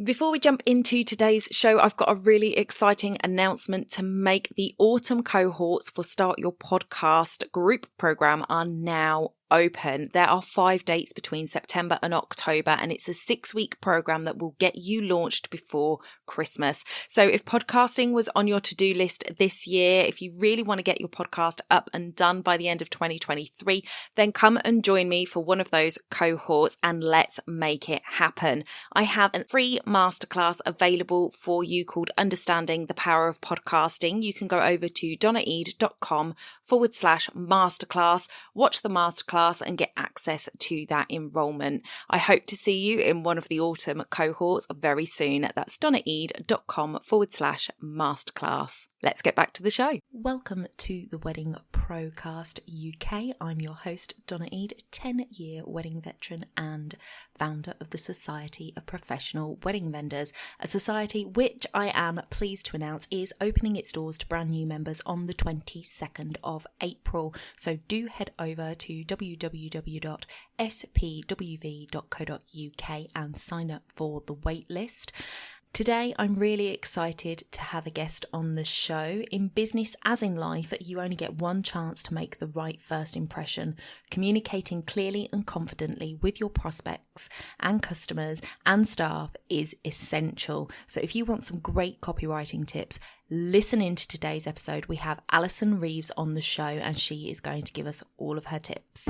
Before we jump into today's show, I've got a really exciting announcement to make. The autumn cohorts for Start Your Podcast group program are now open. There are 5 dates between September and October, and it's a 6-week program that will get you launched before Christmas. So if podcasting was on your to-do list this year, if you really want to get your podcast up and done by the end of 2023, then come and join me for one of those cohorts and let's make it happen. I have a free masterclass available for you called Understanding the Power of Podcasting. You can go over to donnaeade.com/masterclass, watch the masterclass and get access to that enrollment. I hope to see you in one of the autumn cohorts very soon. That's donnaeade.com/masterclass. Let's get back to the show. Welcome to the Wedding Procast UK. I'm your host, Donna Eade, 10-year wedding veteran and founder of the Society of Professional Wedding Vendors, a society which I am pleased to announce is opening its doors to brand new members on the 22nd of April. So do head over to www.spwv.co.uk and sign up for the wait list. Today, I'm really excited to have a guest on the show. In business, as in life, you only get one chance to make the right first impression. Communicating clearly and confidently with your prospects and customers and staff is essential. So if you want some great copywriting tips, listen into today's episode. We have Alison Reeves on the show and she is going to give us all of her tips.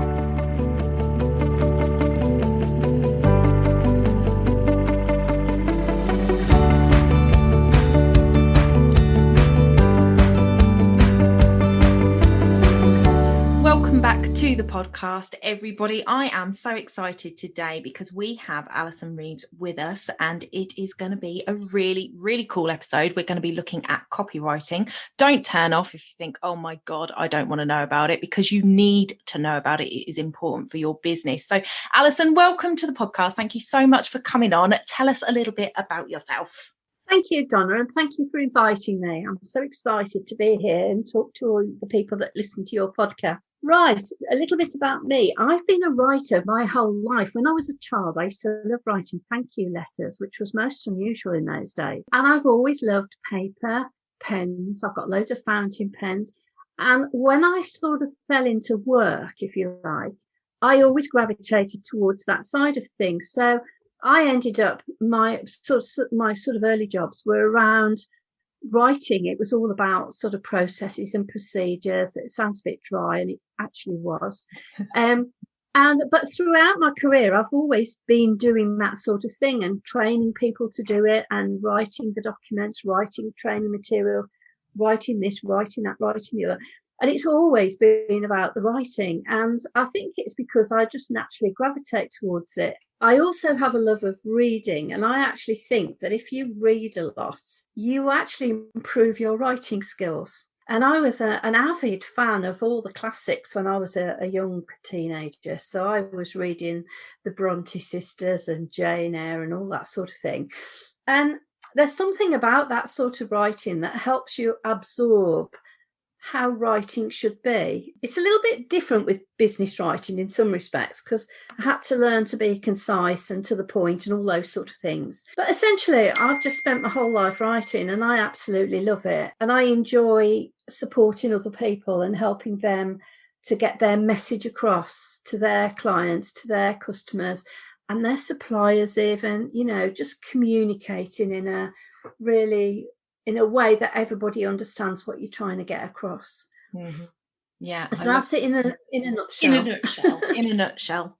Back to the podcast, everybody. I am so excited today because we have Alison Reeves with us and it is going to be a really, really cool episode. We're going to be looking at copywriting. Don't turn off if you think, oh my God, I don't want to know about it, because you need to know about it. It is important for your business. So Alison, welcome to the podcast. Thank you so much for coming on. Tell us a little bit about yourself. Thank you, Donna, and thank you for inviting me. I'm so excited to be here and talk to all the people that listen to your podcast. Right, a little bit about me. I've been a writer my whole life. When I was a child, I used to love writing thank you letters, which was most unusual in those days. And I've always loved paper, pens. I've got loads of fountain pens. And when I sort of fell into work, if you like, I always gravitated towards that side of things. So I ended up, my sort of early jobs were around writing. It was all about sort of processes and procedures. It sounds a bit dry, and it actually was. But throughout my career, I've always been doing that sort of thing and training people to do it and writing the documents, writing training materials, writing this, writing that, writing the other. And it's always been about the writing. And I think it's because I just naturally gravitate towards it. I also have a love of reading, and I actually think that if you read a lot, you actually improve your writing skills. And I was an avid fan of all the classics when I was a young teenager. So I was reading the Bronte sisters and Jane Eyre and all that sort of thing. And there's something about that sort of writing that helps you absorb how writing should be. It's a little bit different with business writing in some respects, because I had to learn to be concise and to the point and all those sort of things. But essentially, I've just spent my whole life writing and I absolutely love it. And I enjoy supporting other people and helping them to get their message across to their clients, to their customers and their suppliers even, just communicating in a way that everybody understands what you're trying to get across. Mm-hmm. Yeah. So that's it in a nutshell. In a nutshell.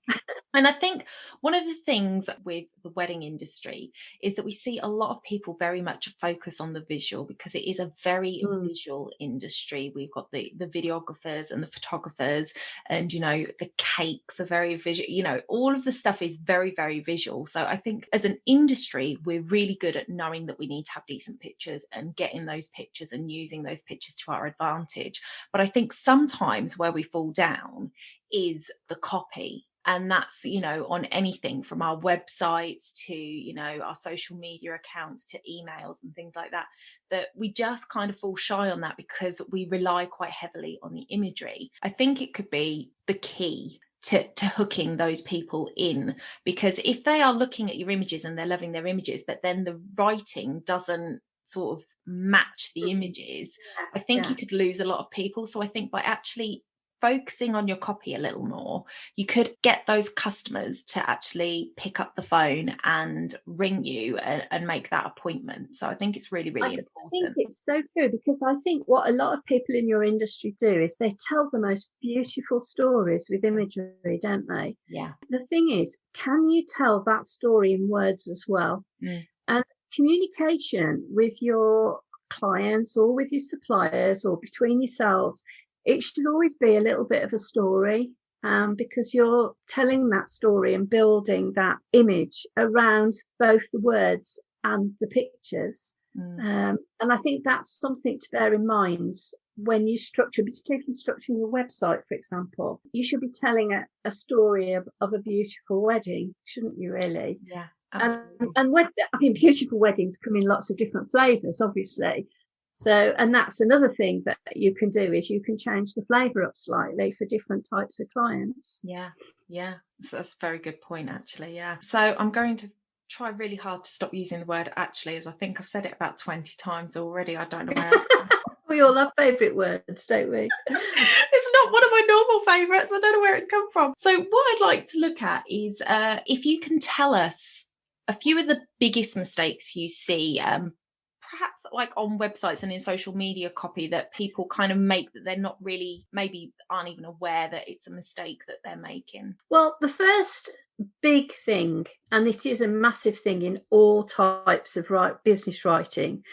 And I think one of the things with the wedding industry is that we see a lot of people very much focus on the visual, because it is a very visual industry. We've got the videographers and the photographers, and, the cakes are very visual, all of the stuff is very, very visual. So I think as an industry, we're really good at knowing that we need to have decent pictures and getting those pictures and using those pictures to our advantage. But I think sometimes where we fall down is the copy. And that's, on anything from our websites to, our social media accounts to emails and things like that, that we just kind of fall shy on that because we rely quite heavily on the imagery. I think it could be the key to hooking those people in, because if they are looking at your images and they're loving their images, but then the writing doesn't sort of match the images, I think you could lose a lot of people. So I think by actually focusing on your copy a little more, you could get those customers to actually pick up the phone and ring you and make that appointment. So I think it's really, really important. I think it's so true, because I think what a lot of people in your industry do is they tell the most beautiful stories with imagery, don't they? Yeah. The thing is, can you tell that story in words as well? And communication with your clients or with your suppliers or between yourselves, it should always be a little bit of a story, because you're telling that story and building that image around both the words and the pictures. And I think that's something to bear in mind when you structure, particularly if you're structuring your website, for example. You should be telling a story of a beautiful wedding, shouldn't you, really? Yeah. And beautiful weddings come in lots of different flavours, obviously. So, and that's another thing that you can do, is you can change the flavour up slightly for different types of clients. Yeah. So that's a very good point, actually. Yeah. So I'm going to try really hard to stop using the word actually, as I think I've said it about 20 times already. I don't know where we all have favourite words, don't we? It's not one of my normal favourites. I don't know where it's come from. So what I'd like to look at is if you can tell us a few of the biggest mistakes you see, perhaps like on websites and in social media copy, that people kind of make, that they're not really, maybe aren't even aware that it's a mistake that they're making. Well, the first big thing, and it is a massive thing in all types of business writing,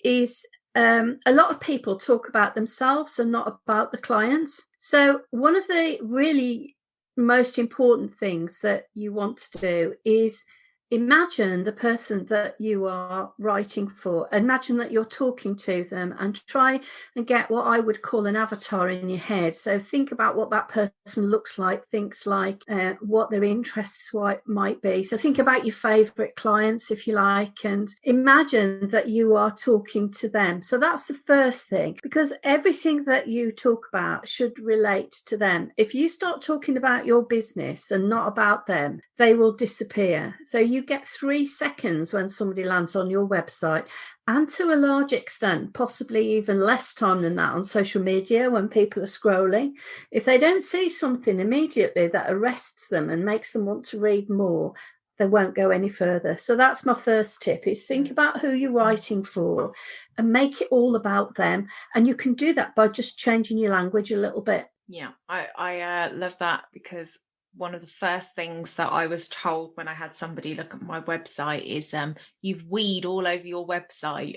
is a lot of people talk about themselves and not about the clients. So one of the really most important things that you want to do is imagine the person that you are writing for. Imagine that you're talking to them, and try and get what I would call an avatar in your head. So think about what that person looks like, thinks like, what their interests might be. So think about your favourite clients, if you like, and imagine that you are talking to them. So that's the first thing, because everything that you talk about should relate to them. If you start talking about your business and not about them, they will disappear. So you get 3 seconds when somebody lands on your website, and to a large extent, possibly even less time than that on social media when people are scrolling. If they don't see something immediately that arrests them and makes them want to read more, they won't go any further. So that's my first tip, is think about who you're writing for and make it all about them. And you can do that by just changing your language a little bit. Yeah, I love that, because one of the first things that I was told when I had somebody look at my website is, you've weed all over your website.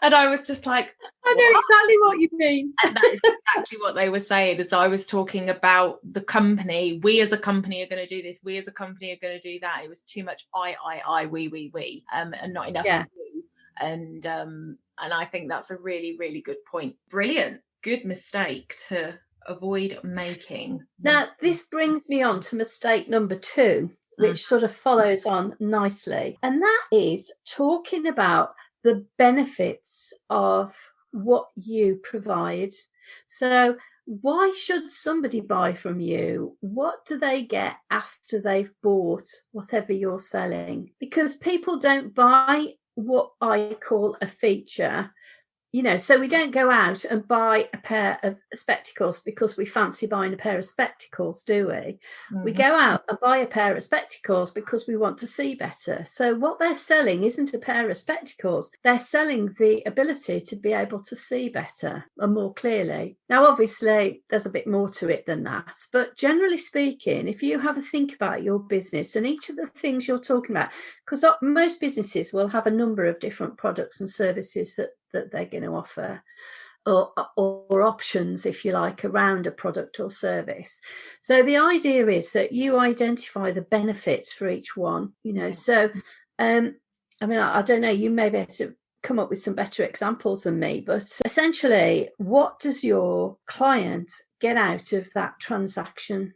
And I was just like, I know exactly what you mean. And that is exactly what they were saying, as I was talking about the company. We as a company are going to do this. We as a company are going to do that. It was too much I, we, and not enough you. And I think that's a really, really good point. Brilliant. Good mistake to avoid making. Now, this brings me on to mistake number 2, which sort of follows on nicely. And that is talking about the benefits of what you provide. So why should somebody buy from you? What do they get after they've bought whatever you're selling? Because people don't buy what I call a feature. You know, so we don't go out and buy a pair of spectacles because we fancy buying a pair of spectacles, do we? We go out and buy a pair of spectacles because we want to see better. So what they're selling isn't a pair of spectacles. They're selling the ability to be able to see better and more clearly. Now, obviously, there's a bit more to it than that. But generally speaking, if you have a think about your business and each of the things you're talking about, because most businesses will have a number of different products and services that they're going to offer, or options, if you like, around a product or service. So the idea is that you identify the benefits for each one, you know. So I mean, I don't know, you may be able to come up with some better examples than me, but essentially, what does your client get out of that transaction?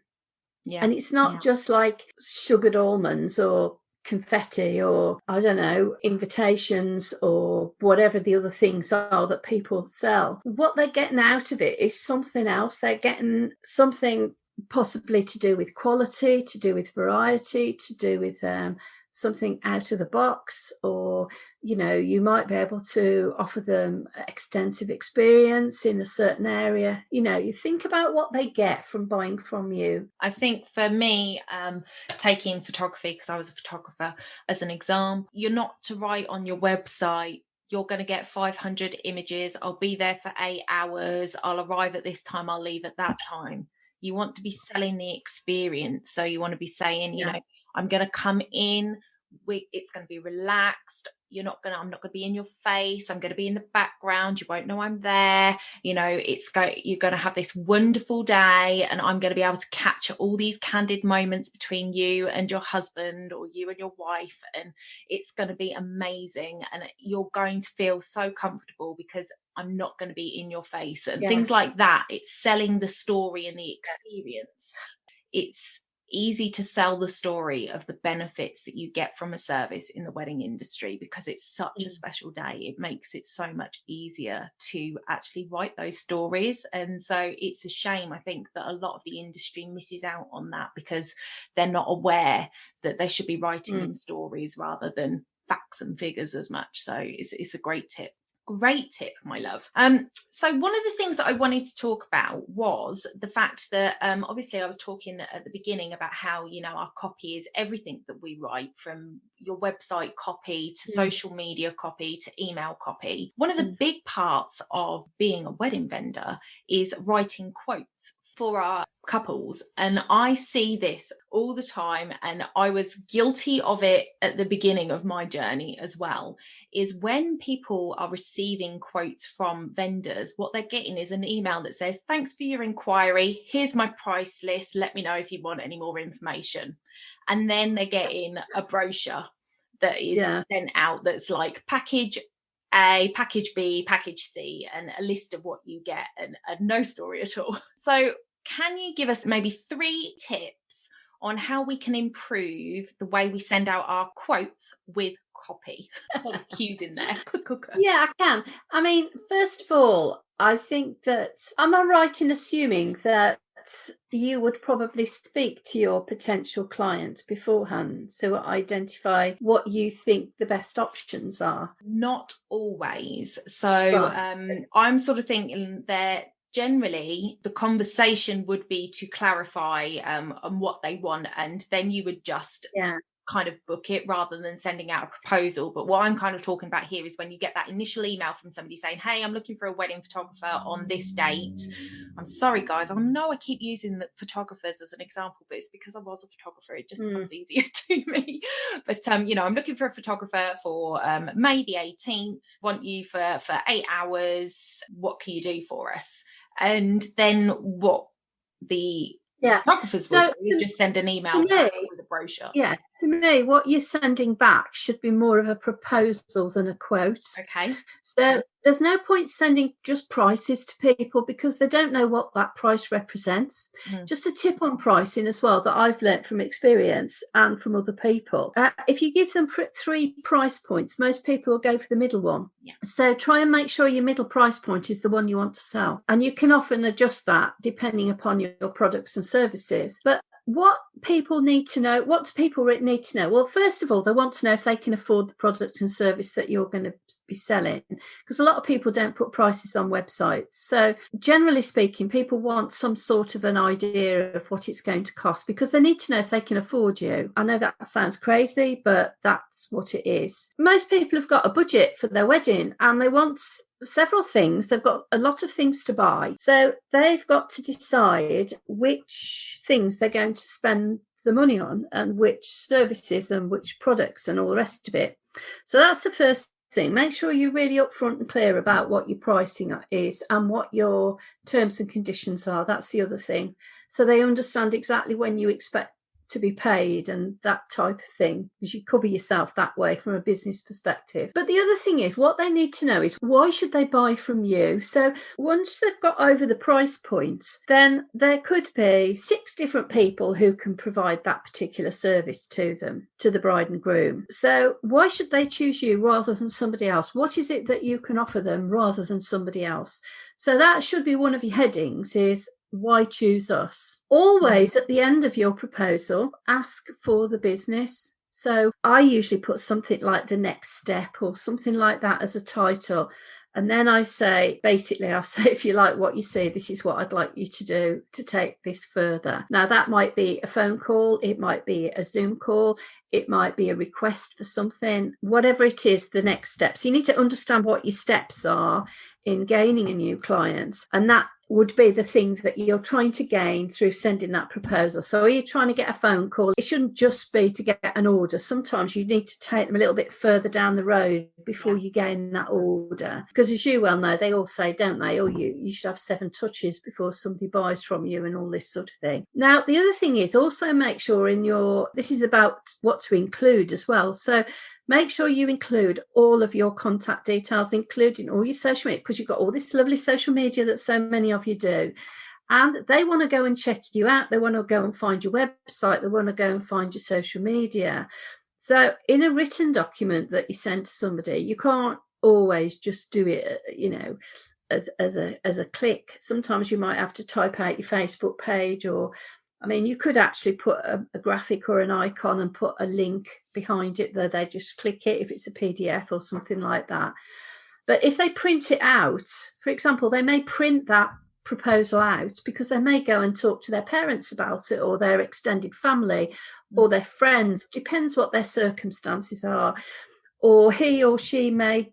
And it's not just like sugared almonds or confetti or, I don't know, invitations or whatever the other things are that people sell. What they're getting out of it is something else. They're getting something possibly to do with quality, to do with variety, to do with something out of the box, or you might be able to offer them extensive experience in a certain area. You think about what they get from buying from you. I think for me, taking photography, because I was a photographer, as an example, you're not to write on your website, you're going to get 500 images, I'll be there for 8 hours, I'll arrive at this time, I'll leave at that time. You want to be selling the experience. So you want to be saying, I'm going to come in, it's going to be relaxed. I'm not going to be in your face. I'm going to be in the background. You won't know I'm there. You're going to have this wonderful day, and I'm going to be able to capture all these candid moments between you and your husband, or you and your wife. And it's going to be amazing. And you're going to feel so comfortable because I'm not going to be in your face, and things like that. It's selling the story and the experience. It's easy to sell the story of the benefits that you get from a service in the wedding industry, because it's such a special day. It makes it so much easier to actually write those stories. And so it's a shame, I think, that a lot of the industry misses out on that, because they're not aware that they should be writing in stories rather than facts and figures as much. So it's a great tip. Great tip, my love. So one of the things that I wanted to talk about was the fact that obviously I was talking at the beginning about how, our copy is everything that we write, from your website copy to social media copy to email copy. One of the big parts of being a wedding vendor is writing quotes for our couples. And I see this all the time, and I was guilty of it at the beginning of my journey as well, is when people are receiving quotes from vendors, what they're getting is an email that says, thanks for your inquiry, here's my price list, let me know if you want any more information. And then they're getting a brochure that is sent out that's like package A, package B, package C, and a list of what you get, and no story at all. So can you give us maybe 3 tips on how we can improve the way we send out our quotes with copy? A lot of cues in there. Yeah, I can. I mean, first of all, I think that, am I right in assuming that you would probably speak to your potential client beforehand to identify what you think the best options are? Not always. So I'm sort of thinking that generally the conversation would be to clarify on what they want, and then you would just kind of book it rather than sending out a proposal. But what I'm kind of talking about here is when you get that initial email from somebody saying, hey, I'm looking for a wedding photographer on this date. I'm sorry, guys. I know I keep using the photographers as an example, but it's because I was a photographer. It just comes easier to me. But, I'm looking for a photographer for May the 18th. Want you for 8 hours. What can you do for us? And then what the photographers would do is just send an email with a brochure. Yeah, to me, what you're sending back should be more of a proposal than a quote. Okay. So there's no point sending just prices to people, because they don't know what that price represents. Just a tip on pricing as well that I've learnt from experience and from other people. If you give them 3 price points, most people will go for the middle one. Yeah. So try and make sure your middle price point is the one you want to sell. And you can often adjust that depending upon your products and services. But what people need to know, what do people need to know? Well, first of all, they want to know if they can afford the product and service that you're going to be selling, because a lot of people don't put prices on websites. So generally speaking, people want some sort of an idea of what it's going to cost, because they need to know if they can afford you. I know that sounds crazy, but that's what it is. Most people have got a budget for their wedding and they want several things. They've got a lot of things to buy. So they've got to decide which things they're going to spend the money on, and which services and which products and all the rest of it. So that's the first thing. Make sure you're really upfront and clear about what your pricing is and what your terms and conditions are. That's the other thing. So they understand exactly when you expect to be paid and that type of thing, because you cover yourself that way from a business perspective. But the other thing is, what they need to know is, why should they buy from you? So once they've got over the price point, then there could be 6 different people who can provide that particular service to them, to the bride and groom. So why should they choose you rather than somebody else? What is it that you can offer them rather than somebody else? So that should be one of your headings, is why choose us? Always at the end of your proposal, ask for the business. So I usually put something like the next step or something like that as a title. And then I say, basically, I'll say, if you like what you see, this is what I'd like you to do to take this further. Now, that might be a phone call. It might be a Zoom call. It might be a request for something, whatever it is, the next steps. You need to understand what your steps are in gaining a new client. And that would be the things that you're trying to gain through sending that proposal. So are you trying to get a phone call? It shouldn't just be to get an order. Sometimes you need to take them a little bit further down the road before you gain that order. Because as you well know, they all say, don't they? Oh, you should have 7 touches before somebody buys from you and all this sort of thing. Now, the other thing is also make sure this is about what to include as well. So make sure you include all of your contact details, including all your social media, because you've got all this lovely social media that so many of you do. And they want to go and check you out. They want to go and find your website. They want to go and find your social media. So in a written document that you send to somebody, you can't always just do it, as a click. Sometimes you might have to type out your Facebook page, or you could actually put a graphic or an icon and put a link behind it that they just click it if it's a PDF or something like that. But if they print it out, for example, they may print that proposal out because they may go and talk to their parents about it, or their extended family, or their friends. Depends what their circumstances are. Or he or she may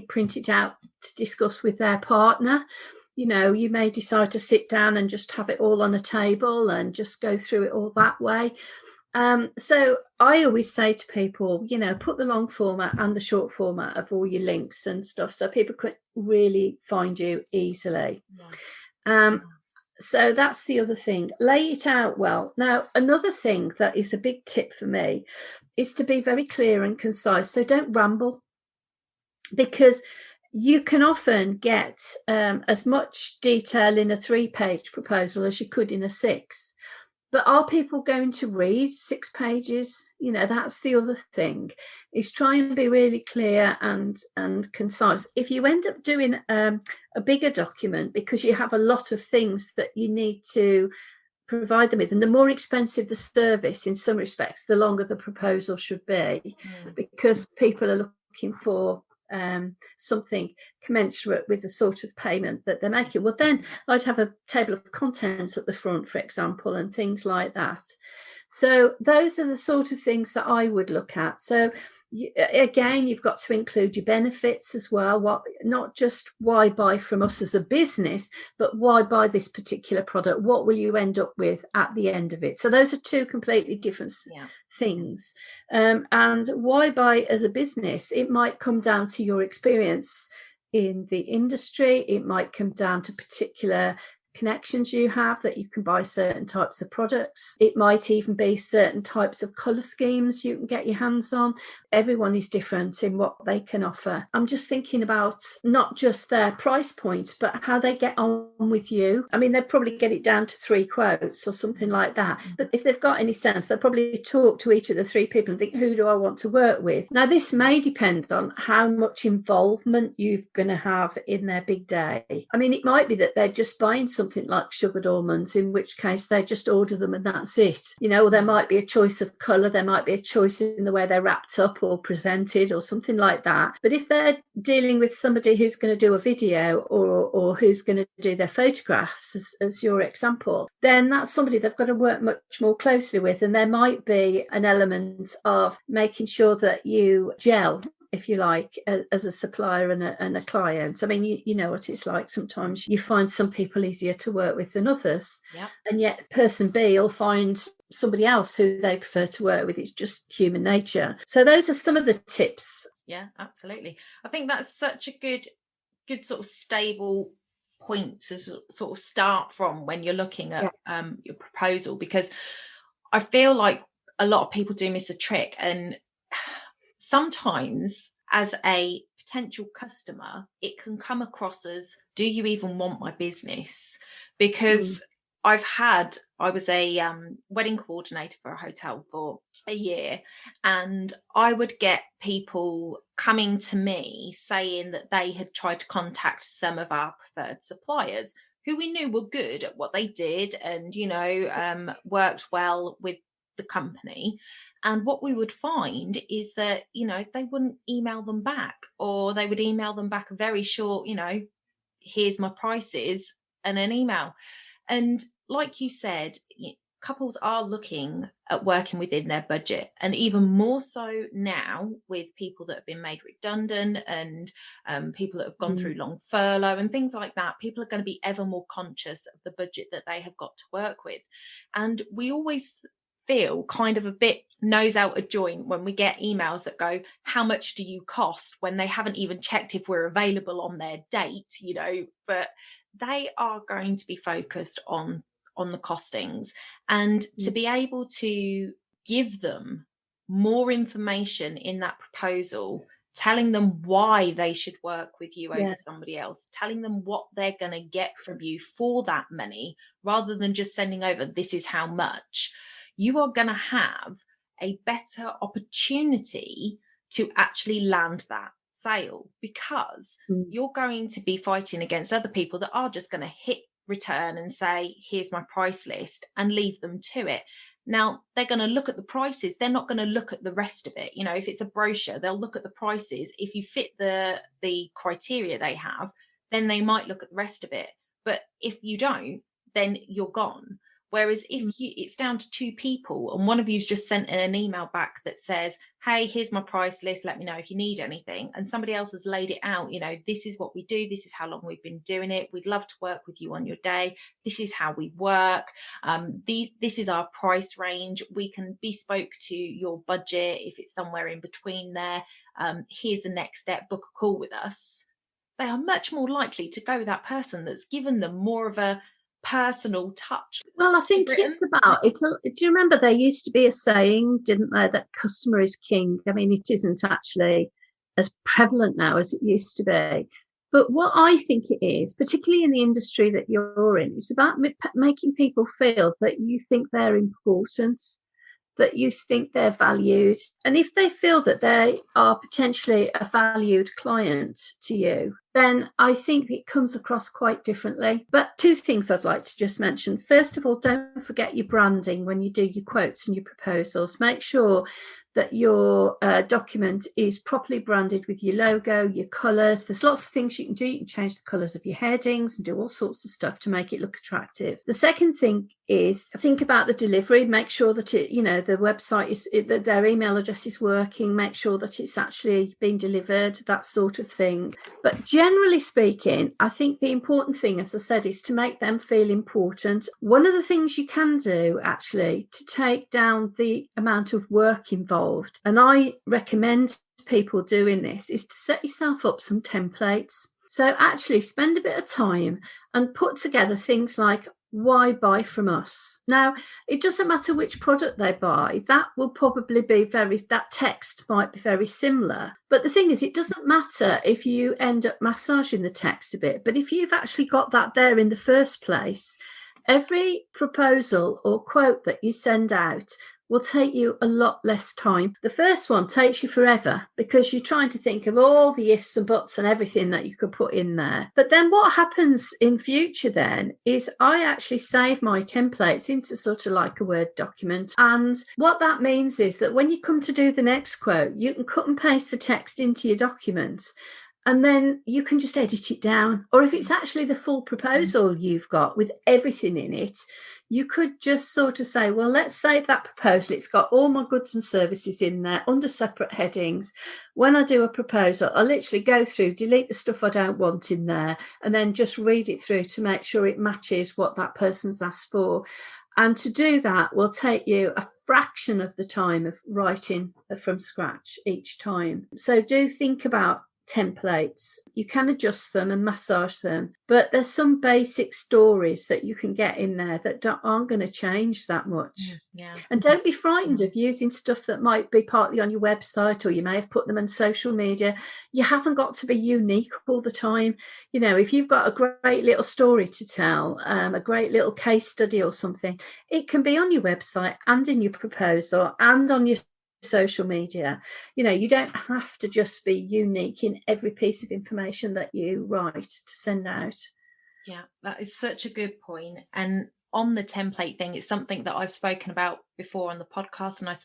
print it out to discuss with their partner. You may decide to sit down and just have it all on a table and just go through it all that way. So I always say to people, put the long format and the short format of all your links and stuff, so people can really find you easily. So that's the other thing. Lay it out well. Now, another thing that is a big tip for me is to be very clear and concise. So don't ramble, because you can often get as much detail in a 3-page proposal as you could in a 6. But are people going to read 6 pages? That's the other thing, is try and be really clear and concise. If you end up doing a bigger document because you have a lot of things that you need to provide them with, and the more expensive the service in some respects, the longer the proposal should be, because people are looking for something commensurate with the sort of payment that they're making. Well, then I'd have a table of contents at the front, for example, and things like that. So those are the sort of things that I would look at. So again, you've got to include your benefits as well. Not just why buy from us as a business, but why buy this particular product? What will you end up with at the end of it? So those are 2 completely different things. And why buy as a business? It might come down to your experience in the industry. It might come down to particular connections you have that you can buy certain types of products. It might even be certain types of colour schemes you can get your hands on. Everyone is different in what they can offer. I'm just thinking about not just their price point, but how they get on with you. They'd probably get it down to 3 quotes or something like that. But if they've got any sense, they'll probably talk to each of the 3 people and think, who do I want to work with? Now, this may depend on how much involvement you're going to have in their big day. It might be that they're just buying something like sugared almonds, in which case they just order them and that's it. Or there might be a choice of colour, there might be a choice in the way they're wrapped up or presented or something like that. But if they're dealing with somebody who's going to do a video or who's going to do their photographs, as your example, then that's somebody they've got to work much more closely with. And there might be an element of making sure that you gel, if you like, as a supplier and a client. You know what it's like. Sometimes you find some people easier to work with than others. And yet person B will find somebody else who they prefer to work with. It's just human nature. So those are some of the tips. Yeah, absolutely. I think that's such a good sort of stable point to sort of start from when you're looking at your proposal, because I feel like a lot of people do miss a trick. And sometimes as a potential customer, it can come across as, do you even want my business? Because I was a wedding coordinator for a hotel for a year, and I would get people coming to me saying that they had tried to contact some of our preferred suppliers who we knew were good at what they did and, worked well with the company. And what we would find is that, they wouldn't email them back, or they would email them back a very short, here's my prices, and an email. And like you said, couples are looking at working within their budget, and even more so now with people that have been made redundant and people that have gone through long furlough and things like that. People are going to be ever more conscious of the budget that they have got to work with. And we always feel kind of a bit nose out of joint when we get emails that go, how much do you cost, when they haven't even checked if we're available on their date, but they are going to be focused on the costings, and to be able to give them more information in that proposal, telling them why they should work with you over somebody else, telling them what they're going to get from you for that money, rather than just sending over, this is how much, you are going to have a better opportunity to actually land that sale, because you're going to be fighting against other people that are just going to hit return and say, here's my price list, and leave them to it. Now, they're going to look at the prices. They're not going to look at the rest of it. If it's a brochure, they'll look at the prices. If you fit the criteria they have, then they might look at the rest of it. But if you don't, then you're gone. Whereas if it's down to two people and one of you's just sent an email back that says, hey, here's my price list, let me know if you need anything, and somebody else has laid it out, this is what we do, this is how long we've been doing it, we'd love to work with you on your day, this is how we work, this is our price range, we can bespoke to your budget if it's somewhere in between there, here's the next step, book a call with us. They are much more likely to go with that person that's given them more of a personal touch. Well, I think it's about it. Do you remember there used to be a saying, didn't there, that customer is king? I mean, it isn't actually as prevalent now as it used to be. But what I think it is, particularly in the industry that you're in, it's about making people feel that you think they're important, that you think they're valued. And if they feel that they are potentially a valued client to you, then I think it comes across quite differently. But two things I'd like to just mention. First of all, don't forget your branding when you do your quotes and your proposals. Make sure that your document is properly branded with your logo, your colours. There's lots of things you can do. You can change the colours of your headings and do all sorts of stuff to make it look attractive. The second thing is think about the delivery. Make sure that the website that their email address is working. Make sure that it's actually being delivered, that sort of thing. But generally speaking, I think the important thing, as I said, is to make them feel important. One of the things you can do actually to take down the amount of work involved, and I recommend people doing this, is to set yourself up some templates. So actually spend a bit of time and put together things like, why buy from us? Now, it doesn't matter which product they buy. That will probably be that text might be very similar. But the thing is, it doesn't matter if you end up massaging the text a bit. But if you've actually got that there in the first place, every proposal or quote that you send out will take you a lot less time. The first one takes you forever because you're trying to think of all the ifs and buts and everything that you could put in there. But then what happens in future then is I actually save my templates into sort of like a Word document. And what that means is that when you come to do the next quote, you can cut and paste the text into your document. And then you can just edit it down. Or if it's actually the full proposal you've got with everything in it, you could just sort of say, well, let's save that proposal. It's got all my goods and services in there under separate headings. When I do a proposal, I literally go through, delete the stuff I don't want in there, and then just read it through to make sure it matches what that person's asked for. And to do that will take you a fraction of the time of writing from scratch each time. So do think about templates. You can adjust them and massage them, but there's some basic stories that you can get in there that aren't going to change that much. Yeah. And don't be frightened of using stuff that might be partly on your website, or you may have put them on social media. You haven't got to be unique all the time. You know, if you've got a great little story to tell, a great little case study or something, it can be on your website and in your proposal and on your social media. You know, you don't have to just be unique in every piece of information that you write to send out. Yeah, that is such a good point. And on the template thing, it's something that I've spoken about before on the podcast, and I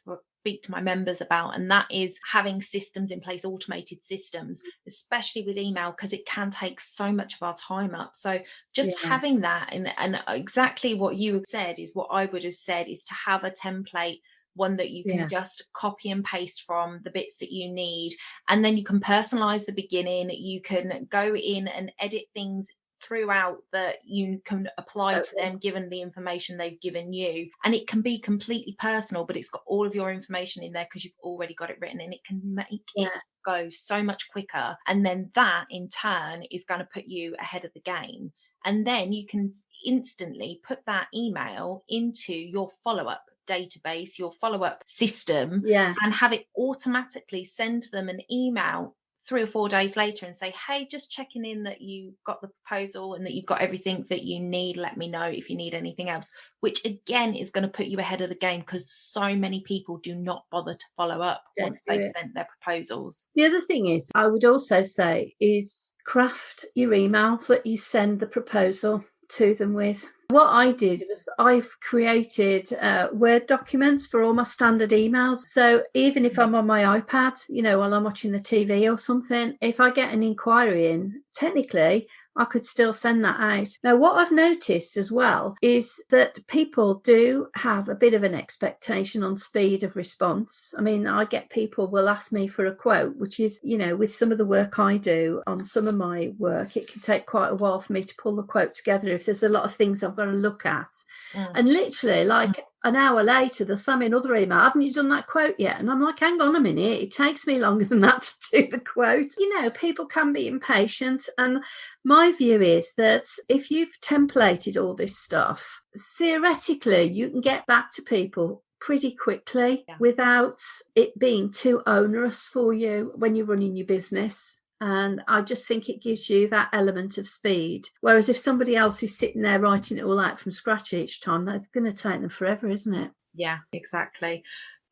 speak to my members about, and that is having systems in place, automated systems, especially with email, because it can take so much of our time up. So just having that, and exactly what you said is what I would have said, is to have a template, one that you can just copy and paste from the bits that you need, and then you can personalize the beginning. You can go in and edit things throughout that you can apply to them given the information they've given you, and it can be completely personal, but it's got all of your information in there because you've already got it written, and it can make it go so much quicker. And then that in turn is going to put you ahead of the game, and then you can instantly put that email into your follow-up database, your follow-up system, and have it automatically send them an email 3 or 4 days later and say, hey, just checking in that you got the proposal and that you've got everything that you need. Let me know if you need anything else, which again is going to put you ahead of the game, because so many people do not bother to follow up once they've sent their proposals. The other thing is, I would also say, is craft your email that you send the proposal to them with. What I did was I've created Word documents for all my standard emails. So even if I'm on my iPad, you know, while I'm watching the TV or something, if I get an inquiry in, technically I could still send that out. Now, what I've noticed as well is that people do have a bit of an expectation on speed of response. I mean, I get people will ask me for a quote, which is, you know, with some of the work I do on some of my work, it can take quite a while for me to pull the quote together if there's a lot of things I've got to look at. And literally, like an hour later, they'll send me another email. Haven't you done that quote yet? And I'm like, hang on a minute. It takes me longer than that to do the quote. You know, people can be impatient. And my view is that if you've templated all this stuff, theoretically, you can get back to people pretty quickly without it being too onerous for you when you're running your business. And I just think it gives you that element of speed. Whereas if somebody else is sitting there writing it all out from scratch each time, that's going to take them forever, isn't it? Yeah, exactly.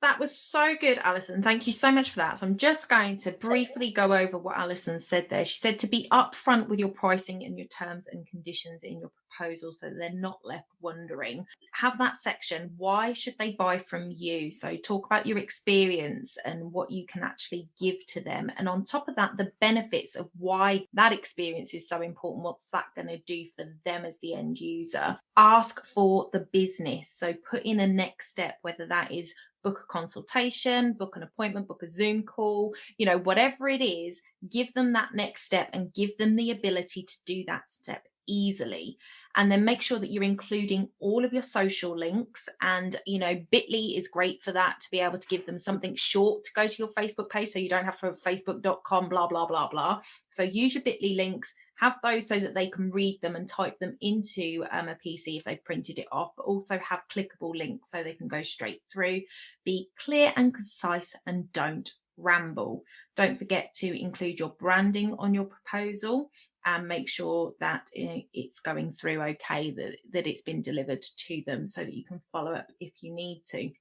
That was so good, Alison. Thank you so much for that. So I'm just going to briefly go over what Alison said there. She said to be upfront with your pricing and your terms and conditions in your proposal so that they're not left wondering. Have that section, why should they buy from you? So talk about your experience and what you can actually give to them. And on top of that, the benefits of why that experience is so important. What's that going to do for them as the end user? Ask for the business. So put in a next step, whether that is book a consultation, book an appointment, book a Zoom call, you know, whatever it is, give them that next step and give them the ability to do that step easily. And then make sure that you're including all of your social links. And, you know, Bitly is great for that, to be able to give them something short to go to your Facebook page, so you don't have to have facebook.com, blah, blah, blah, blah. So use your Bitly links. Have those so that they can read them and type them into a PC if they've printed it off, but also have clickable links so they can go straight through. Be clear and concise and don't ramble. Don't forget to include your branding on your proposal and make sure that it's going through okay, that it's been delivered to them so that you can follow up if you need to.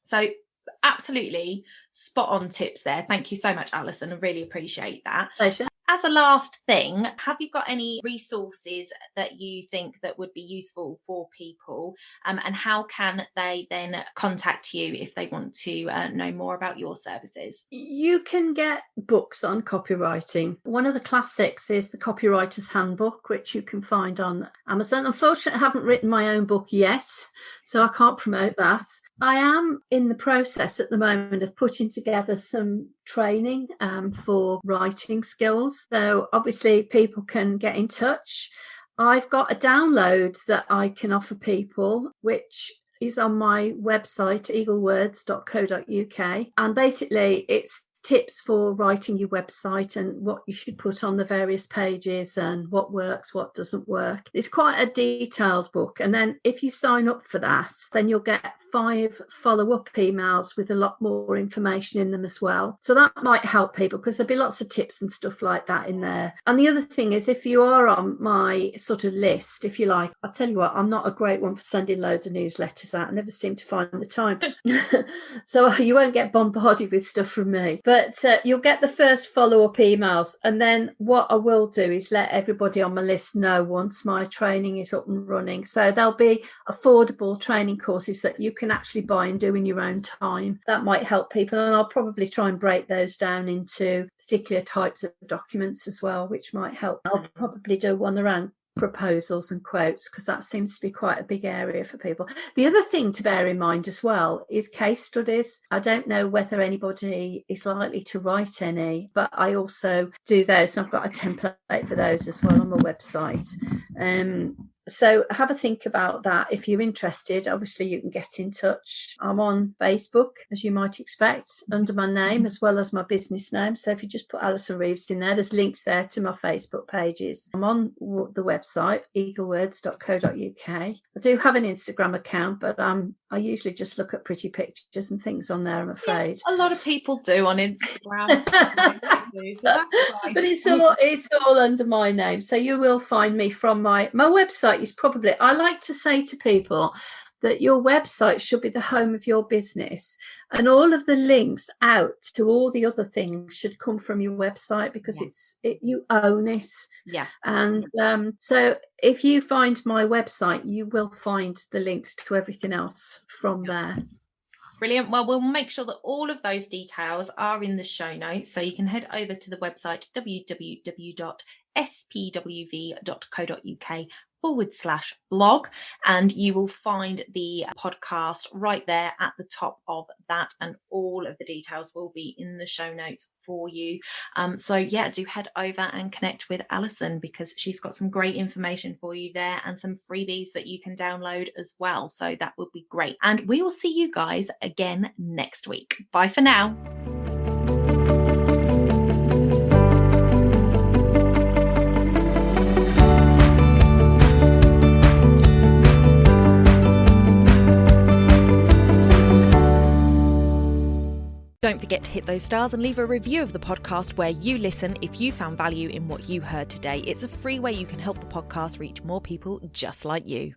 So absolutely spot on tips there. Thank you so much, Alison. I really appreciate that. Pleasure. As a last thing, have you got any resources that you think that would be useful for people? And how can they then contact you if they want to know more about your services? You can get books on copywriting. One of the classics is the Copywriter's Handbook, which you can find on Amazon. Unfortunately, I haven't written my own book yet, so I can't promote that. I am in the process at the moment of putting together some training for writing skills. So obviously people can get in touch. I've got a download that I can offer people, which is on my website, eaglewords.co.uk. And basically it's tips for writing your website and what you should put on the various pages and what works, what doesn't work. It's quite a detailed book. And then if you sign up for that, then you'll get 5 follow-up emails with a lot more information in them as well. So that might help people, because there'll be lots of tips and stuff like that in there. And the other thing is, if you are on my sort of list, if you like, I'll tell you what, I'm not a great one for sending loads of newsletters out. I never seem to find the time. So you won't get bombarded with stuff from me. But you'll get the first follow-up emails. And then what I will do is let everybody on my list know once my training is up and running. So there'll be affordable training courses that you can actually buy and do in your own time. That might help people. And I'll probably try and break those down into particular types of documents as well, which might help. I'll probably do one around proposals and quotes, because that seems to be quite a big area for people. The other thing to bear in mind as well is case studies. I don't know whether anybody is likely to write any, but I also do those, and I've got a template for those as well on my website. So have a think about that. If you're interested, obviously you can get in touch. I'm on Facebook, as you might expect, under my name as well as my business name. So if you just put Alison Reeves in there, there's links there to my Facebook pages. I'm on the website, eaglewords.co.uk. I do have an Instagram account, but I usually just look at pretty pictures and things on there, I'm afraid. Yeah, a lot of people do on Instagram. But it's all under my name. So you will find me from my website is probably, I like to say to people that your website should be the home of your business, and all of the links out to all the other things should come from your website, because you own it. Yeah. And so if you find my website, you will find the links to everything else from there. Brilliant. Well, we'll make sure that all of those details are in the show notes. So you can head over to the website www.spwv.co.uk/blog, and you will find the podcast right there at the top of that, and all of the details will be in the show notes for you. So yeah, do head over and connect with Alison, because she's got some great information for you there and some freebies that you can download as well. So that would be great. And we will see you guys again next week. Bye for now. Don't forget to hit those stars and leave a review of the podcast where you listen if you found value in what you heard today. It's a free way you can help the podcast reach more people just like you.